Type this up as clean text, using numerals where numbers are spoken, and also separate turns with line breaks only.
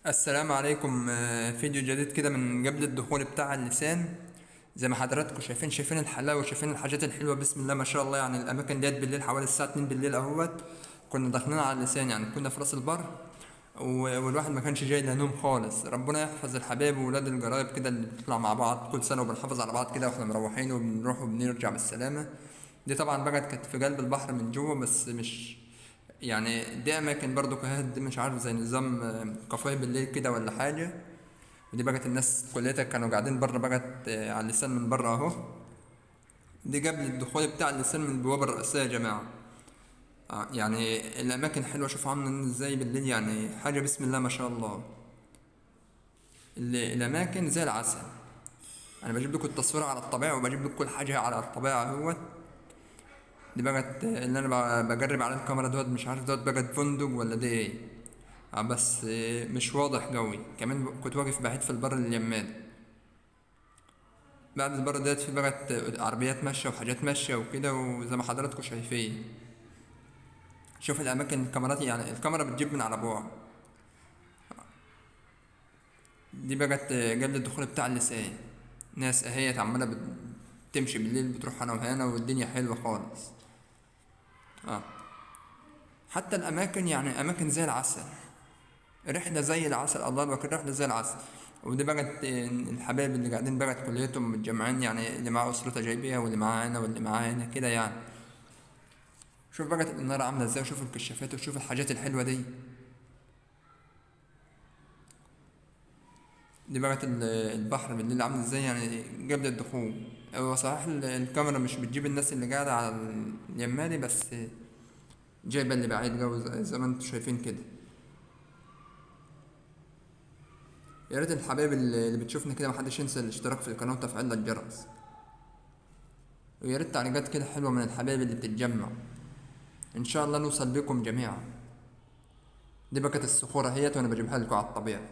السلام عليكم. فيديو جديد كده من قبل الدخول بتاع اللسان. زي ما حضراتكم شايفين الحلاوه وشايفين الحاجات الحلوه، بسم الله ما شاء الله. يعني الاماكن ديت بالليل حوالي الساعه 2 بالليل اهوت كنا داخلين على اللسان. يعني كنا في راس البر والواحد ما كانش جاي له نوم خالص. ربنا يحفظ الحبايب وولاد الجرايب كده اللي بنطلع مع بعض كل سنه وبنحافظ على بعض كده واحنا مروحين وبنروح وبنرجع بالسلامه. دي طبعا بقت كانت في قلب البحر من جوه، بس مش يعني دي اماكن برضو كهد مش عارف زي نظام كافيه بالليل كده ولا حاجه. ودي بقت الناس كليتها كانوا قاعدين بره، بقت على اللسان من بره اهو. دي قبل الدخول بتاع اللسان من البوابه الرئيسيه يا جماعه. يعني الاماكن حلوه، شوفوا عاملين ازاي بالليل، يعني حاجه بسم الله ما شاء الله. الاماكن زي العسل. انا بجيب لكم التصوير على الطبيعه وبجيب لكم كل حاجه على الطبيعه اهوت. دي بقت اللي انا بجرب على الكاميرا دوت، مش عارف دوت بقت فندق ولا دي ايه. بس مش واضح قوي. كمان كنت واقف بعيد في البر اليماني. بعد البر ديت في بقت عربيات ماشية وحاجات ماشية وكده، وزي ما حضراتكم شايفين. شوف الأماكن الكاميرات، يعني الكاميرا بتجيب من على بعد. دي بقت قبل الدخول بتاع اللسان. ناس اهيت عمالة بتمشي بالليل، بتروح هنا وهنا والدنيا حلوة خالص. اه حتى الأماكن يعني أماكن زي العسل. رحلة زي العسل، الله أكبر، رحلة زي العسل. ودي بقت الحبايب اللي قاعدين بقت كليتهم متجمعين، يعني اللي معاه أسرته جايبيها واللي معاه هنا واللي معاه هنا كده يعني. شوف بقت النار عاملة ازاي، وشوف الكشافات وشوف الحاجات الحلوة دي. دي بقت البحر بالليل عامل ازاي يعني قبل الدخول. هو صحيح الكاميرا مش بتجيب الناس اللي قاعدة على اليماني، بس جايبة اللي بعيد جو زي ما انتم شايفين كده. يا ريت الحبايب اللي بتشوفنا كده محدش ينسى الاشتراك في القناة وتفعيل الجرس. ويا ريت تعليقات كده حلوة من الحبايب اللي بتتجمع. ان شاء الله نوصل بكم جميعا. دي بقت الصخورة هي وانا بجيبها لكم على الطبيعة.